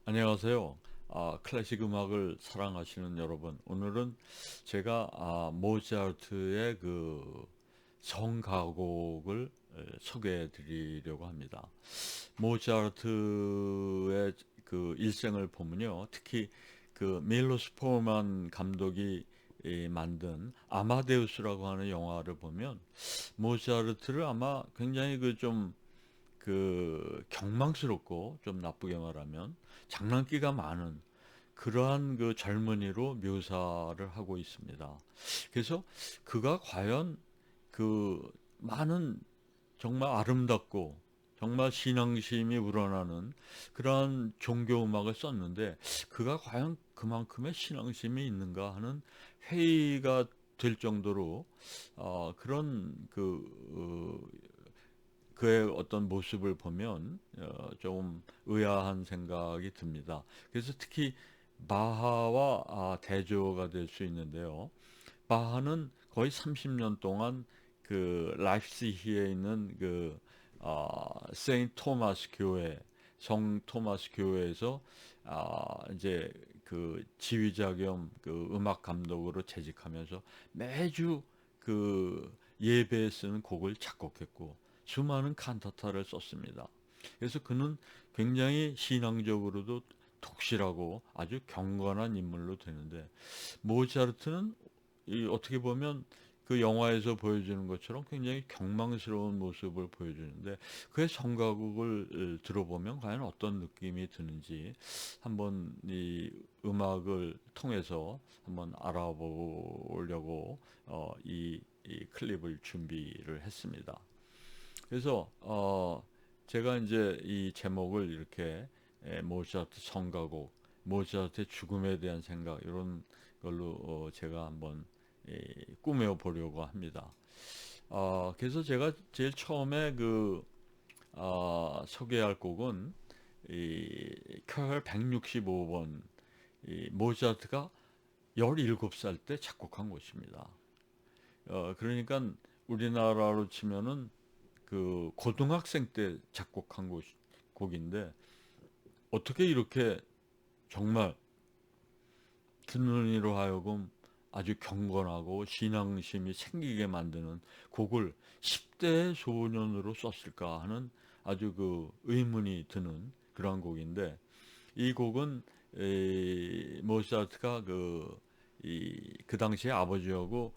안녕하세요. 클래식 음악을 사랑하시는 여러분. 오늘은 제가 모차르트의 그 성가곡을 소개해 드리려고 합니다. 모차르트의 그 일생을 보면요. 특히 그 밀로스 포만 감독이 만든 아마데우스라고 하는 영화를 보면 모차르트를 아마 굉장히 경망스럽고, 좀 나쁘게 말하면 장난기가 많은 그러한 그 젊은이로 묘사를 하고 있습니다. 그래서 그가 과연 그 많은 정말 아름답고 정말 신앙심이 우러나는 그러한 종교 음악을 썼는데, 그가 과연 그만큼의 신앙심이 있는가 하는 회의가 될 정도로 그런 그의 어떤 모습을 보면 좀 의아한 생각이 듭니다. 그래서 특히 바하와 대조가 될 수 있는데요. 바하는 거의 30년 동안 그 라이프치히에 있는 세인트 토마스 교회, 성 토마스 교회에서 이제 그 지휘자 겸 그 음악 감독으로 재직하면서 매주 그 예배에 쓰는 곡을 작곡했고 수많은 칸타타를 썼습니다. 그래서 그는 굉장히 신앙적으로도 독실하고 아주 경건한 인물로 되는데, 모차르트는 어떻게 보면 그 영화에서 보여주는 것처럼 굉장히 경망스러운 모습을 보여주는데, 그의 성가곡을 들어보면 과연 어떤 느낌이 드는지 한번 이 음악을 통해서 한번 알아보려고 이 클립을 준비를 했습니다. 그래서 제가 이제 이 제목을 이렇게 모차르트 성가곡, 모차르트의 죽음에 대한 생각, 이런 걸로 제가 한번 꾸며 보려고 합니다. 그래서 제가 제일 처음에 소개할 곡은 이 컬 165번, 이 모차르트가 17살 때 작곡한 것입니다. 그러니까 우리나라로 치면은 그 고등학생 때 작곡한 곡인데, 어떻게 이렇게 정말 듣는 이로 하여금 아주 경건하고 신앙심이 생기게 만드는 곡을 10대 소년으로 썼을까 하는 아주 그 의문이 드는 그런 곡인데, 이 곡은 모차르트가 그 당시에 아버지하고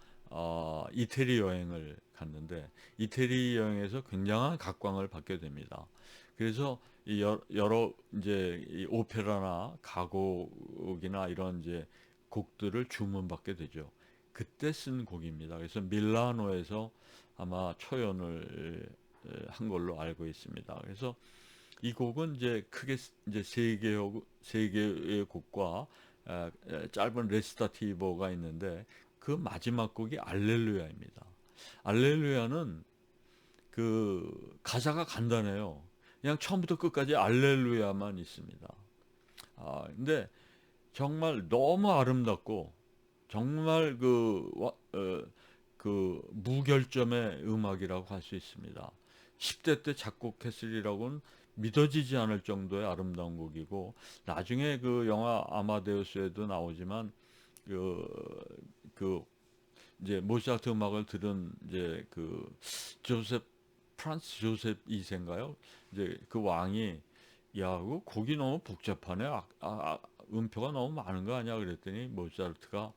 이태리 여행을 갔는데, 이태리 여행에서 굉장한 각광을 받게 됩니다. 그래서 여러 이제 이 오페라나 가곡이나 이런 이제 곡들을 주문받게 되죠. 그때 쓴 곡입니다. 그래서 밀라노에서 아마 초연을 한 걸로 알고 있습니다. 그래서 이 곡은 이제 크게 이제 세 개의 곡과 짧은 레시타티보가 있는데, 그 마지막 곡이 알렐루야입니다. 알렐루야는 그 가사가 간단해요. 그냥 처음부터 끝까지 알렐루야만 있습니다. 근데 정말 너무 아름답고 정말 그 무결점의 음악이라고 할 수 있습니다. 10대 때 작곡했으리라고는 믿어지지 않을 정도의 아름다운 곡이고, 나중에 그 영화 아마데우스에도 나오지만 그, 그 이제 모차르트 음악을 들은 이제 그 조셉 프란스 조셉 2세인가요? 이제 그 왕이, 야, 그 곡이 너무 복잡하네. 음표가 너무 많은 거 아니야? 그랬더니 모차르트가,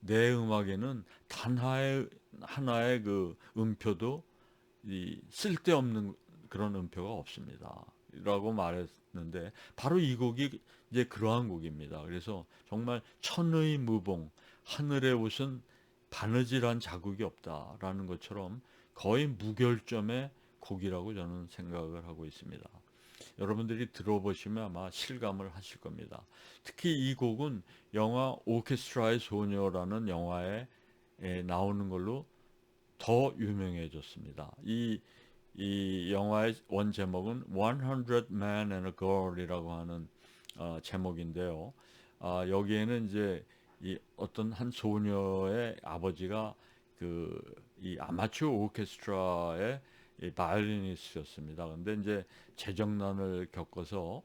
내 음악에는 단 하나의 그 음표도 이 쓸데없는 그런 음표가 없습니다. 라고 말했는데, 바로 이 곡이 이제 그러한 곡입니다. 그래서 정말 천의 무봉, 하늘의 옷은 바느질한 자국이 없다라는 것처럼 거의 무결점의 곡이라고 저는 생각을 하고 있습니다. 여러분들이 들어보시면 아마 실감을 하실 겁니다. 특히 이 곡은 영화 오케스트라의 소녀라는 영화에 나오는 걸로 더 유명해졌습니다. 이 영화의 원 제목은 100 Men and a Girl이라고 하는 제목인데요. 여기에는 이제 이 어떤 한 소녀의 아버지가 이 아마추어 오케스트라의 이 바이올리니스트였습니다. 근데 이제 재정난을 겪어서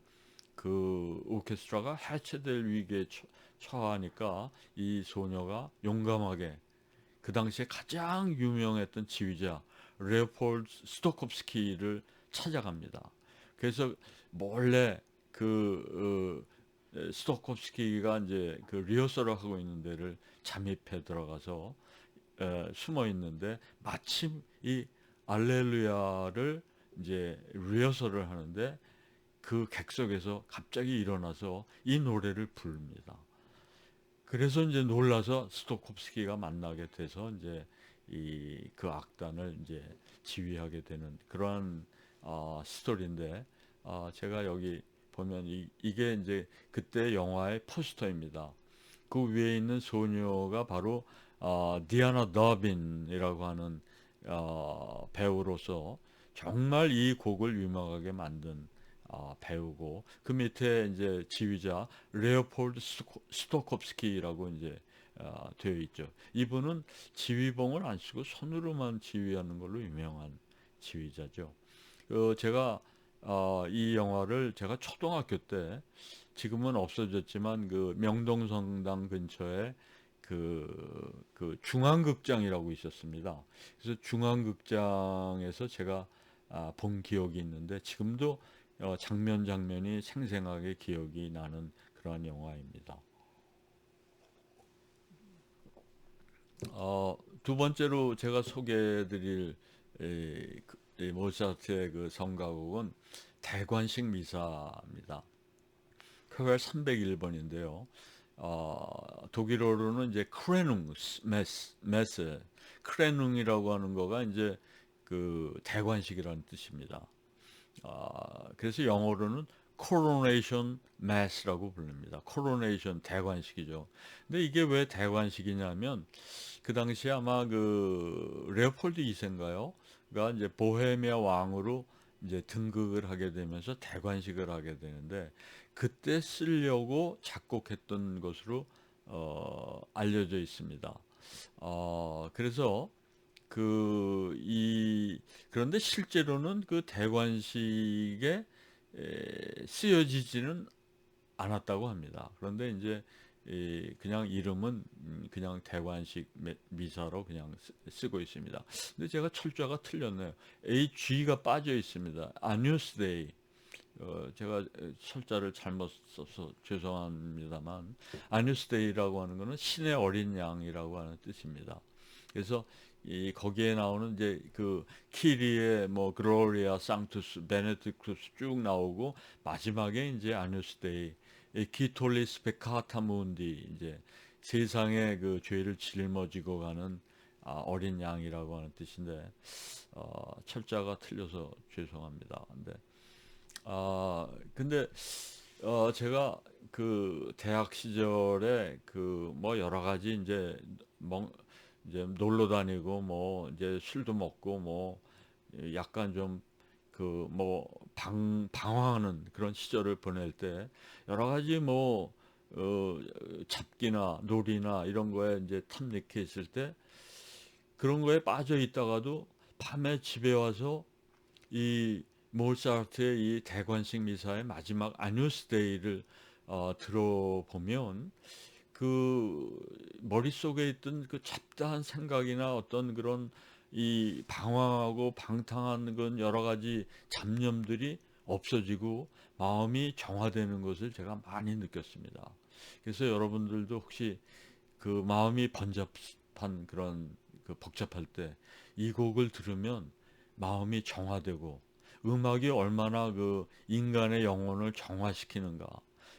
그 오케스트라가 해체될 위기에 처하니까 이 소녀가 용감하게 그 당시에 가장 유명했던 지휘자 레오폴드 스토콥스키를 찾아갑니다. 그래서 몰래 스토콥스키가 이제 그 리허설을 하고 있는 데를 잠입해 들어가서 숨어 있는데 마침 이 알렐루야를 이제 리허설을 하는데 그 객석에서 갑자기 일어나서 이 노래를 부릅니다. 그래서 이제 놀라서 스토콥스키가 만나게 돼서 이제 그 악단을 이제 지휘하게 되는 그러한 스토리인데, 제가 여기 보면 이게 이제 그때 영화의 포스터입니다. 그 위에 있는 소녀가 바로 디아나 더빈이라고 하는 배우로서 정말 이 곡을 유명하게 만든 배우고, 그 밑에 이제 지휘자 레오폴드 스토콥스키라고 이제 되어 있죠. 이분은 지휘봉을 안 쓰고 손으로만 지휘하는 걸로 유명한 지휘자죠. 제가 이 영화를 제가 초등학교 때, 지금은 없어졌지만 그 명동성당 근처에 그 중앙극장이라고 있었습니다. 그래서 중앙극장에서 제가 본 기억이 있는데, 지금도 장면 장면이 생생하게 기억이 나는 그러한 영화입니다. 두 번째로 제가 소개해드릴 모차르트의 그 성가곡은 대관식 미사입니다. 표가 301번인데요. 독일어로는 이제 크레눅스 메스, 크레눅이라고 하는 거가 이제 그 대관식이라는 뜻입니다. 그래서 영어로는 코로네이션 매스라고 부릅니다. 코로네이션 대관식이죠. 근데 이게 왜 대관식이냐면 그 당시에 아마 그 레오폴드 2세인가요? 가 이제 보헤미아 왕으로 이제 등극을 하게 되면서 대관식을 하게 되는데, 그때 쓰려고 작곡했던 것으로 알려져 있습니다. 그래서 그런데 실제로는 그 대관식에 쓰여지지는 않았다고 합니다. 그런데 이제 그냥 이름은 그냥 대관식 미사로 그냥 쓰고 있습니다. 근데 제가 철자가 틀렸네요. HG가 빠져 있습니다. 아뉴스 데이. 제가 철자를 잘못 써서 죄송합니다만, 아뉴스 데이라고 하는 것은 신의 어린 양이라고 하는 뜻입니다. 그래서 거기에 나오는 이제 그 키리에 뭐 글로리아 상투스 베네딕투스 쭉 나오고, 마지막에 이제 아뉴스 데이 키톨리스 페카타 문디, 이제 세상의 그 죄를 짊어지고 가는 어린 양이라고 하는 뜻인데, 철자가 틀려서 죄송합니다. 근데 제가 그 대학 시절에 그 뭐 여러 가지 이제 놀러 다니고 뭐 이제 술도 먹고 뭐 약간 좀 그 뭐 방황하는 그런 시절을 보낼 때, 여러 가지 뭐 잡기나 놀이나 이런 거에 이제 탐닉해 있을 때, 그런 거에 빠져 있다가도 밤에 집에 와서 이 모차르트의 이 대관식 미사의 마지막 아뉴스 데이를 들어보면, 그 머릿속에 있던 그 잡다한 생각이나 어떤 그런 이 방황하고 방탕한 그런 여러 가지 잡념들이 없어지고 마음이 정화되는 것을 제가 많이 느꼈습니다. 그래서 여러분들도 혹시 그 마음이 번잡한 그런 그 복잡할 때 이 곡을 들으면 마음이 정화되고, 음악이 얼마나 그 인간의 영혼을 정화시키는가,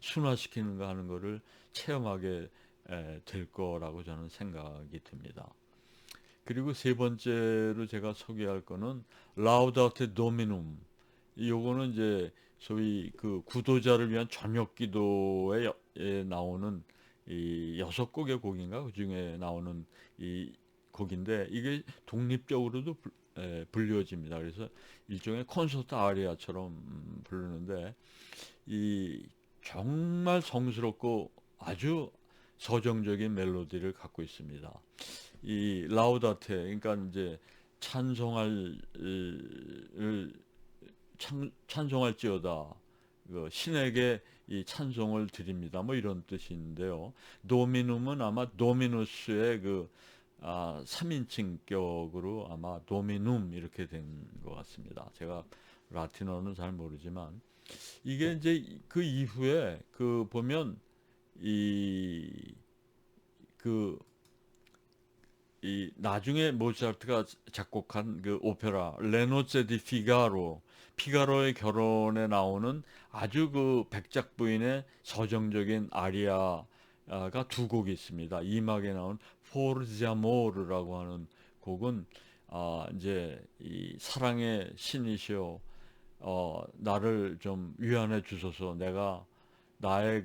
순화시키는가 하는 것을 체험하게 될 거라고 저는 생각이 듭니다. 그리고 세 번째로 제가 소개할 거는 라우다테 도미눔. 요거는 이제 소위 그 구도자를 위한 저녁 기도에 나오는 이 6곡의 곡인가 그 중에 나오는 이 곡인데, 이게 독립적으로도 불려집니다. 그래서 일종의 콘서트 아리아처럼 부르는데, 이 정말 성스럽고 아주 서정적인 멜로디를 갖고 있습니다. 이 라우다테, 그러니까 이제 찬송할지어다, 그 신에게 이 찬송을 드립니다. 뭐 이런 뜻인데요. 도미눔은 아마 도미누스의 그 3인칭격으로 아마 도미눔 이렇게 된 것 같습니다. 제가 라틴어는 잘 모르지만 이게 이제 그 이후에 그 보면 이 그 이 나중에 모차르트가 작곡한 그 오페라 레노제 디 피가로 피가로의 결혼에 나오는 아주 그 백작 부인의 서정적인 아리아가 두 곡이 있습니다. 2막에 나온 포르자모르라고 하는 곡은 이제 이 사랑의 신이시여 나를 좀 위안해 주소서. 내가 나의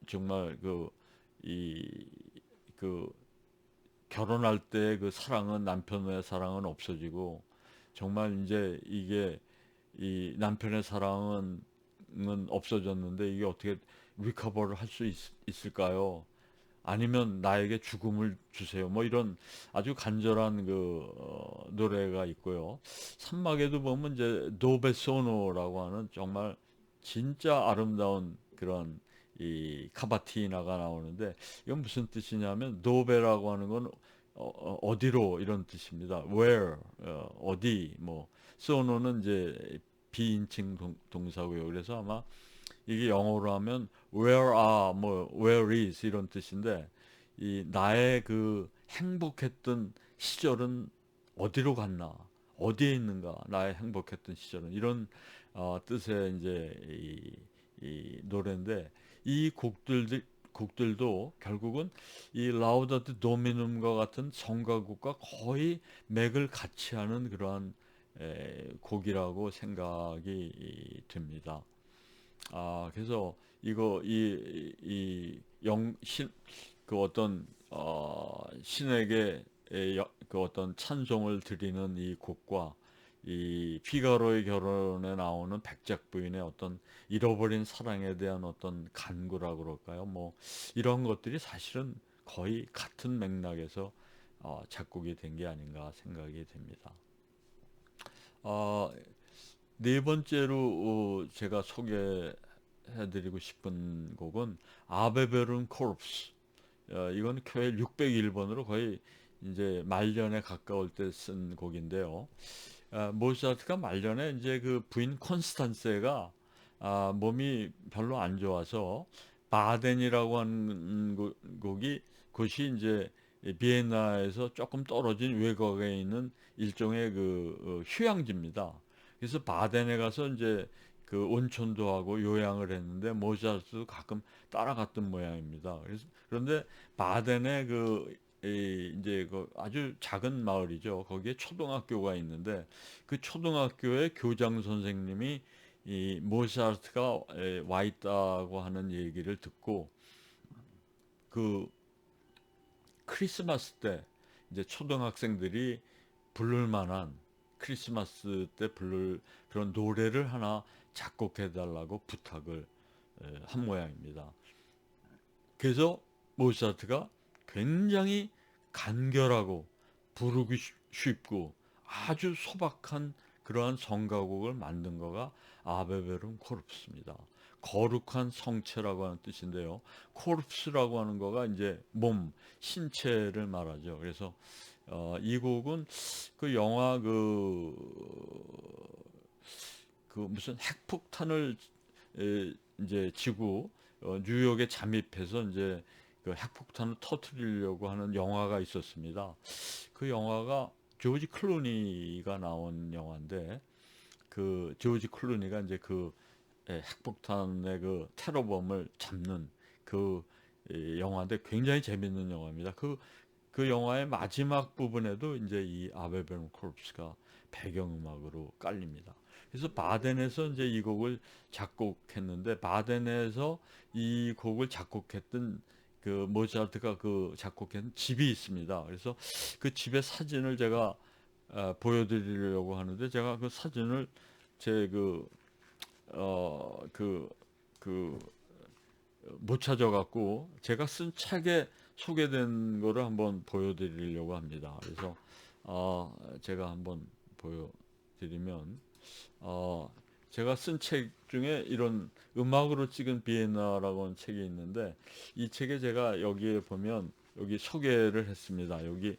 정말 그 결혼할 때 그 사랑은 남편의 사랑은 없어지고 정말 이제 이게 이 남편의 사랑은 없어졌는데 이게 어떻게 리커버를 할 수 있을까요? 아니면 나에게 죽음을 주세요. 뭐 이런 아주 간절한 노래가 있고요. 산막에도 보면 이제 도베소노라고 하는 정말 진짜 아름다운 그런 이 카바티나가 나오는데 이건 무슨 뜻이냐면 도베라고 하는 건 디로 이런 뜻입니다. where 어디 뭐 소노는 이제 비인칭 동사고요. 그래서 아마 이게 영어로 하면 where are 뭐 where is 이런 뜻인데 이 나의 그 행복했던 시절은 어디로 갔나 어디에 있는가 나의 행복했던 시절은 이런 뜻의 이제 이 노래인데 이 곡들도 결국은 이 라우다트 도미눔과 같은 성가곡과 거의 맥을 같이 하는 그러한 곡이라고 생각이 듭니다. 그래서 이거 그 어떤 신에게 그 어떤 찬송을 드리는 이 곡과 이 피가로의 결혼에 나오는 백작 부인의 어떤 잃어버린 사랑에 대한 어떤 간구라 그럴까요? 뭐 이런 것들이 사실은 거의 같은 맥락에서 작곡이 된 게 아닌가 생각이 됩니다. 어, 네 번째로 제가 소개해드리고 싶은 곡은 아베베룬 코르프스. 이건 큐엘 601번으로 거의 이제 말년에 가까울 때 쓴 곡인데요. 모차르트가 말년에 이제 그 부인 콘스탄세가 몸이 별로 안 좋아서 바덴이라고 하는 곳이 이제 비엔나에서 조금 떨어진 외곽에 있는 일종의 휴양지입니다. 그래서 바덴에 가서 이제 그 온천도 하고 요양을 했는데 모차르트도 가끔 따라갔던 모양입니다. 그런데 바덴에 이제 그 아주 작은 마을이죠. 거기에 초등학교가 있는데 그 초등학교의 교장 선생님이 이 모차르트가 와 있다고 하는 얘기를 듣고 그 크리스마스 때 이제 초등학생들이 부를 만한 크리스마스 때 부를 그런 노래를 하나 작곡해 달라고 부탁을 한 모양입니다. 그래서 모차르트가 굉장히 간결하고 부르기 쉽고 아주 소박한 그러한 성가곡을 만든 거가 아베베룬 코르프스입니다. 거룩한 성체라고 하는 뜻인데요. 코르프스라고 하는 거가 이제 몸, 신체를 말하죠. 그래서 이 곡은 그 영화 그 무슨 핵폭탄을 이제 지구 뉴욕에 잠입해서 이제 그 핵폭탄을 터뜨리려고 하는 영화가 있었습니다. 그 영화가 조지 클루니가 나온 영화인데 그 조지 클루니가 이제 핵폭탄의 그 테러범을 잡는 그 영화인데 굉장히 재밌는 영화입니다. 그 영화의 마지막 부분에도 이제 이 아베베룬 코르프스가 배경음악으로 깔립니다. 그래서 바덴에서 이제 이 곡을 작곡했는데 바덴에서 이 곡을 작곡했던 그 모차르트가 작곡한 집이 있습니다. 그래서 그 집의 사진을 제가 보여드리려고 하는데 제가 그 사진을 제그 못 찾아갖고 제가 쓴 책에 소개된 거를 한번 보여드리려고 합니다. 그래서 제가 한번 보여드리면 제가 쓴 책 중에 이런 음악으로 찍은 비엔나라고 하는 책이 있는데, 이 책에 제가 여기에 보면 여기 소개를 했습니다. 여기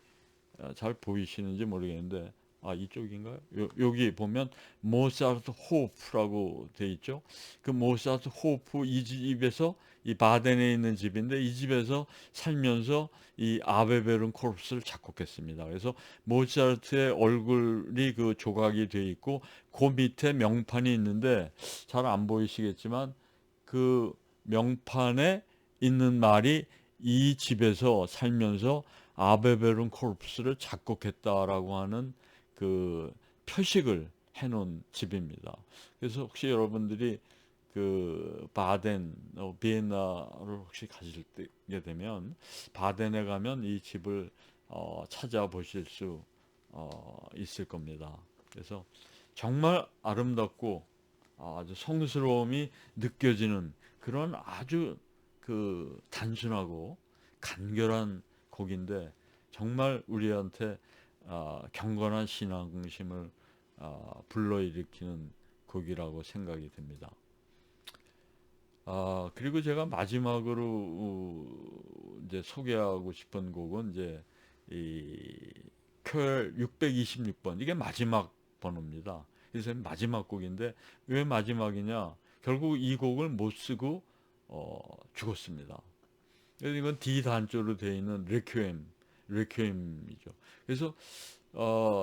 잘 보이시는지 모르겠는데, 이쪽인가요? 여기 보면 모차르트 호프라고 돼 있죠. 그 모차르트 호프 이 집에서, 이 바덴에 있는 집인데, 이 집에서 살면서 이 아베베른 코르스를 작곡했습니다. 그래서 모차르트의 얼굴이 그 조각이 돼 있고, 그 밑에 명판이 있는데 잘 안 보이시겠지만 그 명판에 있는 말이 이 집에서 살면서 아베베른 코르프스를 작곡했다라고 하는 그 표식을 해놓은 집입니다. 그래서 혹시 여러분들이 그 바덴, 비엔나를 혹시 가시게 되면 바덴에 가면 이 집을 찾아보실 수 있을 겁니다. 그래서 정말 아름답고 아주 성스러움이 느껴지는 그런 아주 그 단순하고 간결한 곡인데, 정말 우리한테 경건한 신앙심을 불러일으키는 곡이라고 생각이 됩니다. 그리고 제가 마지막으로 이제 소개하고 싶은 곡은 이제 이 큐엘 626번, 이게 마지막 번호입니다. 그래서 마지막 곡인데, 왜 마지막이냐? 결국 이 곡을 못 쓰고 죽었습니다. 그래서 이건 D 단조로 되어 있는 레퀴엠이죠. 그래서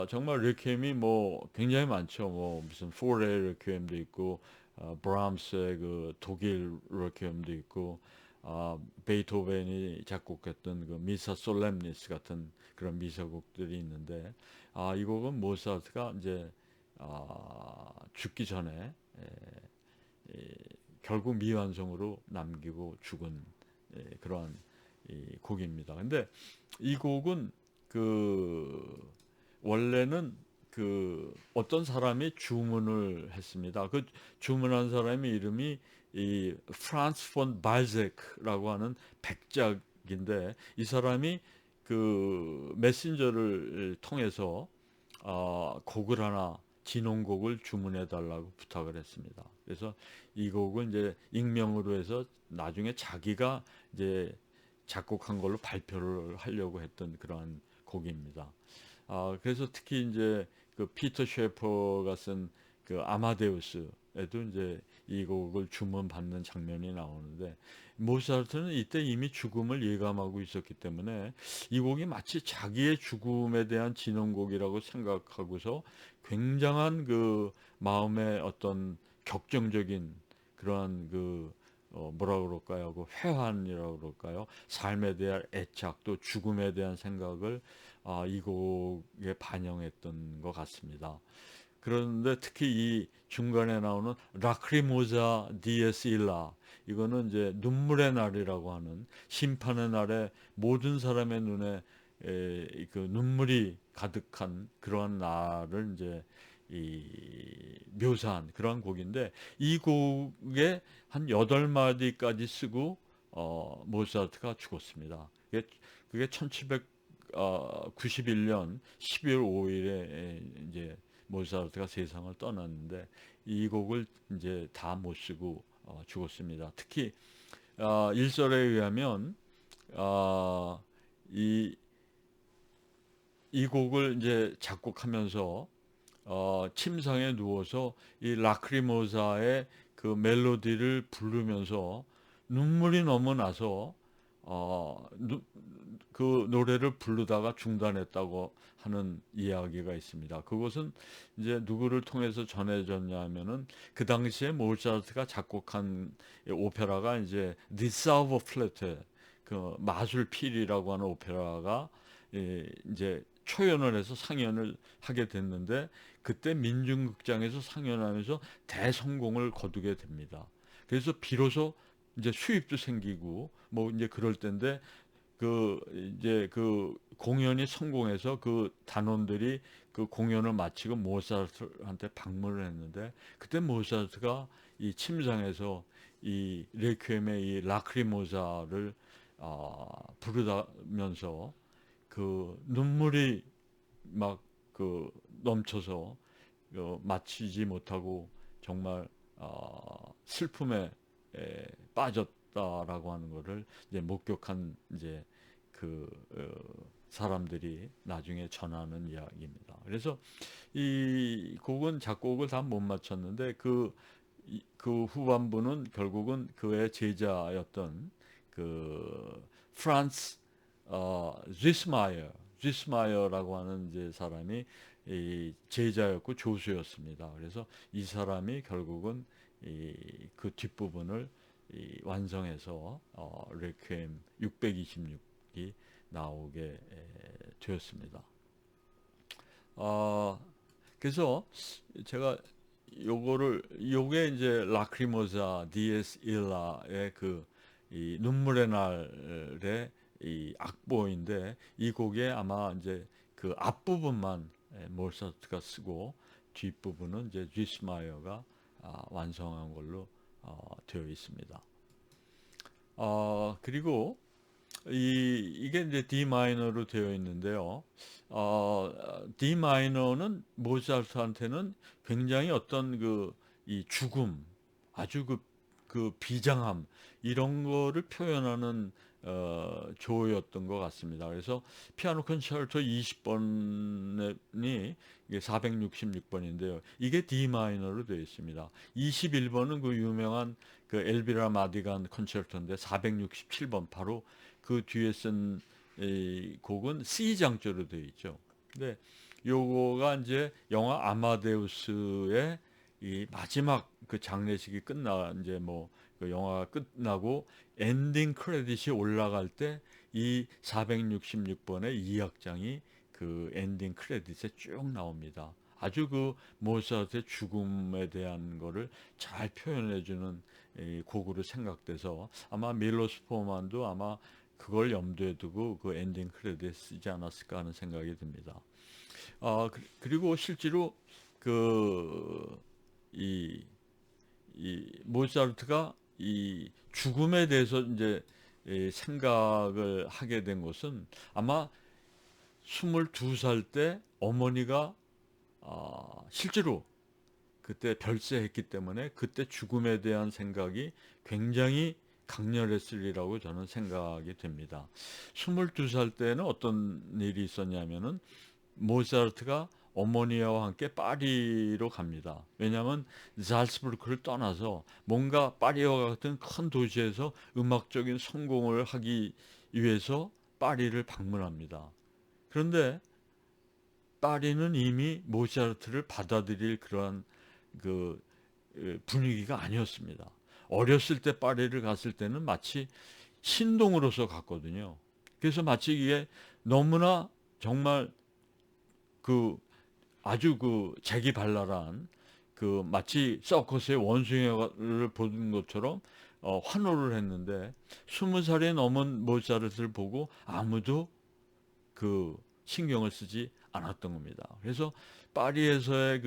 정말 레퀴엠이 뭐 굉장히 많죠. 뭐 무슨 포레 레퀴엠도 있고, 브람스의 그 독일 레퀴엠도 있고, 베이토벤이 작곡했던 그 미사 솔렘니스 같은 그런 미사곡들이 있는데, 이 곡은 모차르트가 이제 죽기 전에 결국 미완성으로 남기고 죽은 그러한 이 곡입니다. 근데 이 곡은 그 원래는 그 어떤 사람이 주문을 했습니다. 그 주문한 사람의 이름이 이 프란츠 폰 발제크라고 하는 백작인데, 이 사람이 그 메신저를 통해서 곡을 하나, 진홍곡을 주문해 달라고 부탁을 했습니다. 그래서 이 곡은 이제 익명으로 해서 나중에 자기가 이제 작곡한 걸로 발표를 하려고 했던 그러한 곡입니다. 그래서 특히 이제 그 피터 셰퍼가 쓴 그 아마데우스에도 이제 이 곡을 주문받는 장면이 나오는데, 모차르트는 이때 이미 죽음을 예감하고 있었기 때문에 이 곡이 마치 자기의 죽음에 대한 진원곡이라고 생각하고서 굉장한 그 마음의 어떤 격정적인 그러한 그 뭐라 그럴까요? 그 회한이라고 그럴까요? 삶에 대한 애착, 또 죽음에 대한 생각을 이 곡에 반영했던 것 같습니다. 그런데 특히 이 중간에 나오는 라크리모자 디에스 일라, 이거는 이제 눈물의 날이라고 하는, 심판의 날에 모든 사람의 눈에 그 눈물이 가득한 그러한 날을 이제 이 묘사한 그러한 곡인데, 이 곡에 한 8마디까지 쓰고 모차르트가 죽었습니다. 그게 1791년 12월 5일에 이제 모차르트가 세상을 떠났는데, 이 곡을 이제 다 못 쓰고 죽었습니다. 특히 1절에 의하면 이, 이 곡을 이제 작곡하면서 침상에 누워서 이 라크리모사의 그 멜로디를 부르면서 눈물이 너무 나서 그 노래를 부르다가 중단했다고 하는 이야기가 있습니다. 그것은 이제 누구를 통해서 전해졌냐 하면은, 그 당시에 모차르트가 작곡한 오페라가 이제 디사우버 플레트, 그 마술필이라고 하는 오페라가 이제 초연을 해서 상연을 하게 됐는데, 그때 민중극장에서 상연하면서 대성공을 거두게 됩니다. 그래서 비로소 이제 수입도 생기고 뭐 이제 그럴 때인데, 그 이제 그 공연이 성공해서 그 단원들이 그 공연을 마치고 모차르트한테 방문을 했는데, 그때 모차르트가 이 침상에서 이 레퀴엠의 이 라크리모사를 부르다면서 그 눈물이 막 그 넘쳐서 마치지 못하고 정말 슬픔에 빠졌다라고 하는 것을 이제 목격한 이제 그 사람들이 나중에 전하는 이야기입니다. 그래서 이 곡은 작곡을 다 못 마쳤는데 그 후반부는 결국은 그의 제자였던 그 프란츠 지스마이어라고 하는 이제 사람이 이 제자였고 조수였습니다. 그래서 이 사람이 결국은 그 뒷부분을 완성해서 레퀴엠 626이 나오게 되었습니다. 그래서 제가 요게 이제 라크리모사 디에스 일라의 이 눈물의 날의 이 악보인데, 이 곡에 아마 이제 그 앞부분만 모차르트가 쓰고 뒷부분은 이제 지스마이어가 완성한 걸로 되어 있습니다. 그리고 이게 이제 D 마이너로 되어 있는데요. D 마이너는 모차르트한테는 굉장히 어떤 이 죽음, 아주 그 비장함, 이런 거를 표현하는 조였던 것 같습니다. 그래서 피아노 콘체르토 20번이 이게 466번인데요. 이게 D 마이너로 되어 있습니다. 21번은 그 유명한 그 엘비라 마디간 콘체르토인데 467번, 바로 그 뒤에 쓴 이 곡은 C 장조로 되어 있죠. 근데 요거가 이제 영화 아마데우스의 이 마지막 그 장례식이 이제 그 영화가 끝나고 엔딩 크레딧이 올라갈 때 이 466번의 2악장이 그 엔딩 크레딧에 쭉 나옵니다. 아주 그 모차르트의 죽음에 대한 거를 잘 표현해주는 곡으로 생각돼서 아마 밀로스 포만도 아마 그걸 염두에 두고 그 엔딩 크레딧 쓰지 않았을까 하는 생각이 듭니다. 그리고 실제로 이 모차르트가 이 죽음에 대해서 이제 생각을 하게 된 것은 아마 22살 때 어머니가 실제로 그때 별세했기 때문에 그때 죽음에 대한 생각이 굉장히 강렬했으리라고 저는 생각이 됩니다. 22살 때는 어떤 일이 있었냐면은 모차르트가 어머니와 함께 파리로 갑니다. 왜냐하면 잘츠부르크를 떠나서 뭔가 파리와 같은 큰 도시에서 음악적인 성공을 하기 위해서 파리를 방문합니다. 그런데 파리는 이미 모차르트를 받아들일 그러한 그 분위기가 아니었습니다. 어렸을 때 파리를 갔을 때는 마치 신동으로서 갔거든요. 그래서 마치 이게 너무나 정말 아주 재기발랄한 마치 서커스의 원숭이를 보는 것처럼 환호를 했는데 20살이 넘은 모차르트를 보고 아무도 신경을 쓰지 않았던 겁니다. 그래서 파리에서의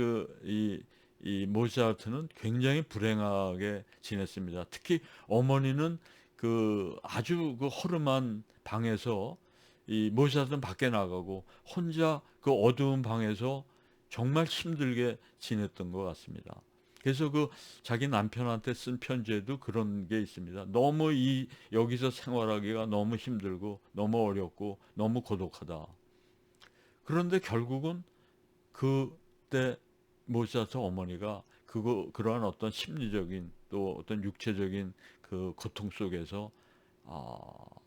이 모차르트는 굉장히 불행하게 지냈습니다. 특히 어머니는 아주 허름한 방에서 이 모차르트는 밖에 나가고 혼자 그 어두운 방에서 정말 힘들게 지냈던 것 같습니다. 그래서 자기 남편한테 쓴 편지에도 그런 게 있습니다. 너무 여기서 생활하기가 너무 힘들고 너무 어렵고 너무 고독하다. 그런데 결국은 그때 모차르트 어머니가 그러한 어떤 심리적인 또 어떤 육체적인 고통 속에서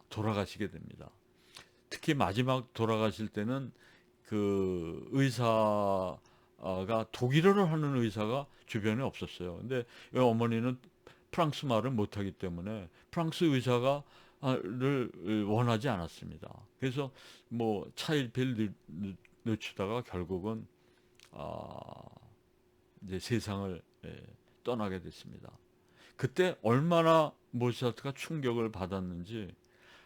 돌아가시게 됩니다. 특히 마지막 돌아가실 때는 의사가 독일어를 하는 의사가 주변에 없었어요. 근데 어머니는 프랑스 말을 못하기 때문에 프랑스 의사가 를 원하지 않았습니다. 그래서 차일피일 늦추다가 결국은 이제 세상을 떠나게 됐습니다. 그때 얼마나 모차르트가 충격을 받았는지,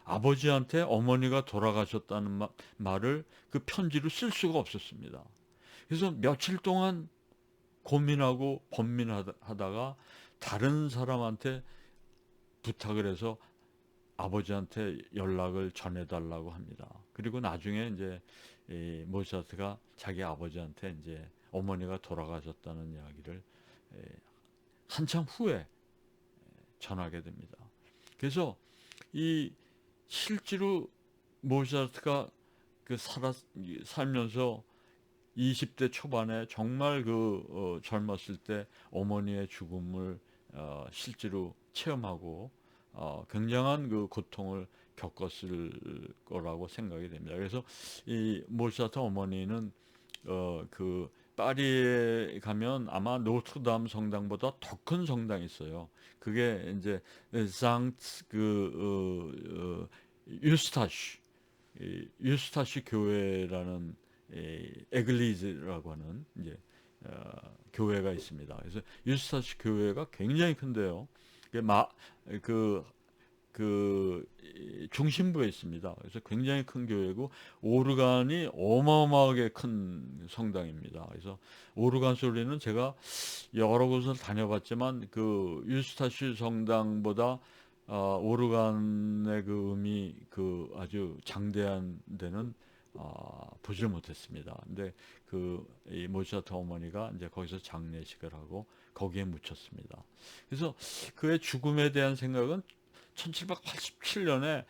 아버지한테 어머니가 돌아가셨다는 말을 그 편지로 쓸 수가 없었습니다. 그래서 며칠 동안 고민하고 번민하다가 다른 사람한테 부탁을 해서 아버지한테 연락을 전해달라고 합니다. 그리고 나중에 이제 모차르트가 자기 아버지한테 이제 어머니가 돌아가셨다는 이야기를 한참 후에 전하게 됩니다. 그래서 이 실제로 모차르트가 살면서 20대 초반에 정말 젊었을 때 어머니의 죽음을 실제로 체험하고 굉장한 그 고통을 겪었을 거라고 생각이 됩니다. 그래서 이 모차르트 어머니는 파리에 가면 아마 노트르담 성당보다 더 큰 성당이 있어요. 그게 이제 상트 유스타시 유스타시 교회라는 에글리즈라고 하는 이제 교회가 있습니다. 그래서 유스타시 교회가 굉장히 큰데요. 그 중심부에 있습니다. 그래서 굉장히 큰 교회고 오르간이 어마어마하게 큰 성당입니다. 그래서 오르간 소리는 제가 여러 곳을 다녀봤지만 그 유스타시 성당보다 오르간의 그 음이 아주 장대한 데는 보질 못했습니다. 근데 이 모차르트 어머니가 이제 거기서 장례식을 하고 거기에 묻혔습니다. 그래서 그의 죽음에 대한 생각은 1787년에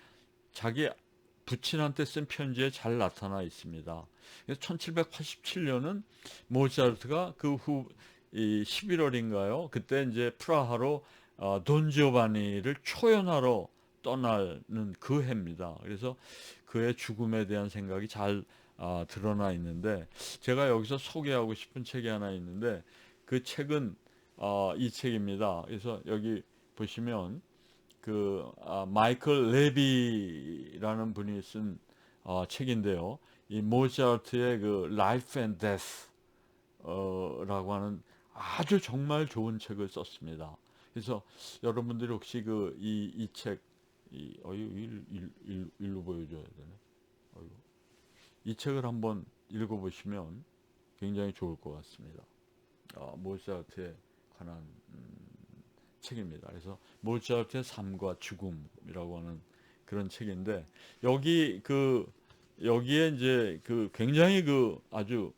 자기 부친한테 쓴 편지에 잘 나타나 있습니다. 그래서 1787년은 모차르트가 그 후 11월인가요? 그때 이제 프라하로 돈 지오바니를 초연하러 떠나는 그 해입니다. 그래서 그의 죽음에 대한 생각이 잘 드러나 있는데 제가 여기서 소개하고 싶은 책이 하나 있는데 그 책은 이 책입니다. 그래서 여기 보시면 마이클 레비라는 분이 쓴 책인데요. 이 모차르트의 그 Life and Death 라고 하는 아주 정말 좋은 책을 썼습니다. 그래서 여러분들이 혹시 이 책, 일로 보여줘야 되네. 이 책을 한번 읽어보시면 굉장히 좋을 것 같습니다. 모차르트에 관한 책입니다. 그래서 모차르트의 삶과 죽음이라고 하는 그런 책인데 여기에 이제 굉장히 아주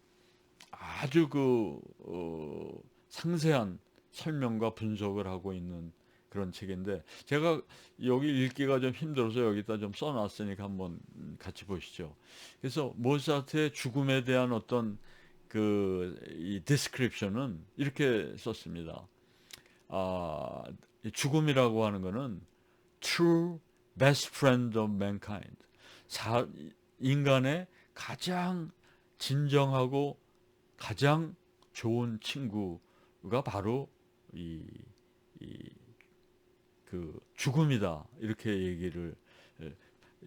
상세한 설명과 분석을 하고 있는 그런 책인데 제가 여기 읽기가 좀 힘들어서 여기다 좀 써놨으니까 한번 같이 보시죠. 그래서 모차르트의 죽음에 대한 어떤 이 디스크립션은 이렇게 썼습니다. 죽음이라고 하는 것은 true best friend of mankind. 인간의 가장 진정하고 가장 좋은 친구가 바로 죽음이다. 이렇게 얘기를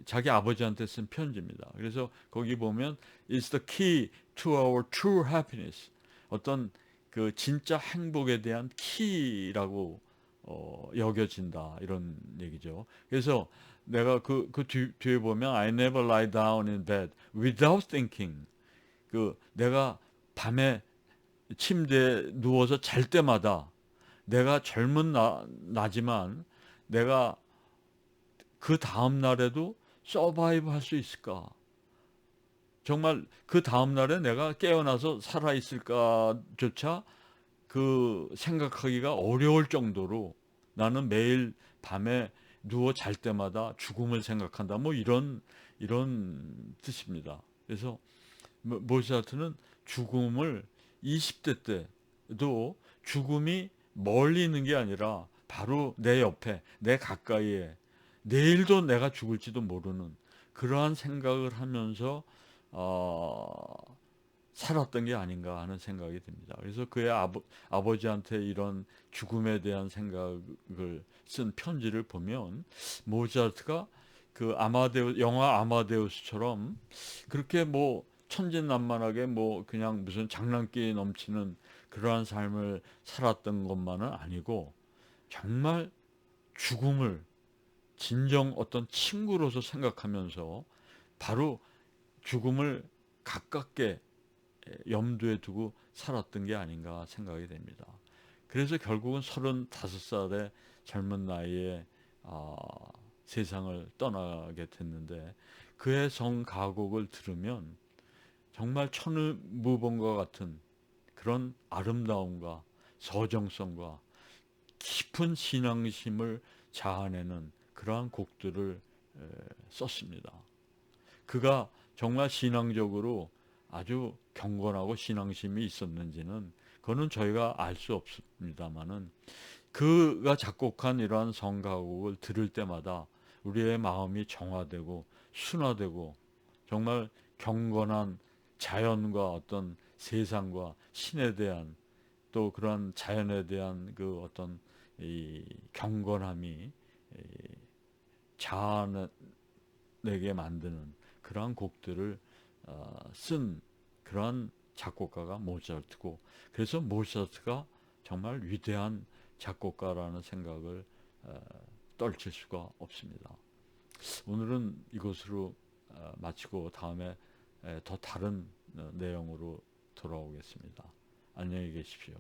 자기 아버지한테 쓴 편지입니다. 그래서 거기 보면 It's the key to our true happiness. 어떤 진짜 행복에 대한 키라고 여겨진다. 이런 얘기죠. 그래서 내가 뒤에 보면 I never lie down in bed without thinking. 내가 밤에 침대에 누워서 잘 때마다 내가 젊은 나지만 내가 그 다음 날에도 서바이브 할 수 있을까? 정말 그 다음 날에 내가 깨어나서 살아 있을까조차 생각하기가 어려울 정도로 나는 매일 밤에 누워 잘 때마다 죽음을 생각한다. 뭐 이런 뜻입니다. 그래서 모차르트는 죽음을 20대 때도 죽음이 멀리 있는 게 아니라 바로 내 옆에, 내 가까이에 내일도 내가 죽을지도 모르는 그러한 생각을 하면서 살았던 게 아닌가 하는 생각이 듭니다. 그래서 그의 아버지한테 이런 죽음에 대한 생각을 쓴 편지를 보면 모차르트가 영화 아마데우스처럼 그렇게 뭐 천진난만하게 뭐 그냥 무슨 장난기 넘치는 그러한 삶을 살았던 것만은 아니고 정말 죽음을 진정 어떤 친구로서 생각하면서 바로 죽음을 가깝게 염두에 두고 살았던 게 아닌가 생각이 됩니다. 그래서 결국은 35살의 젊은 나이에 세상을 떠나게 됐는데 그의 성가곡을 들으면 정말 천의무봉과 같은 그런 아름다움과 서정성과 깊은 신앙심을 자아내는 그러한 곡들을 썼습니다. 그가 정말 신앙적으로 아주 경건하고 신앙심이 있었는지는 그거는 저희가 알 수 없습니다만은, 그가 작곡한 이러한 성가곡을 들을 때마다 우리의 마음이 정화되고 순화되고, 정말 경건한 자연과 어떤 세상과 신에 대한, 또 그런 자연에 대한 그 어떤 이 경건함이 자아내게 만드는 그러한 곡들을 쓴 그러한 작곡가가 모차르트고, 그래서 모차르트가 정말 위대한 작곡가라는 생각을 떨칠 수가 없습니다. 오늘은 이것으로 마치고 다음에 더 다른 내용으로 돌아오겠습니다. 안녕히 계십시오.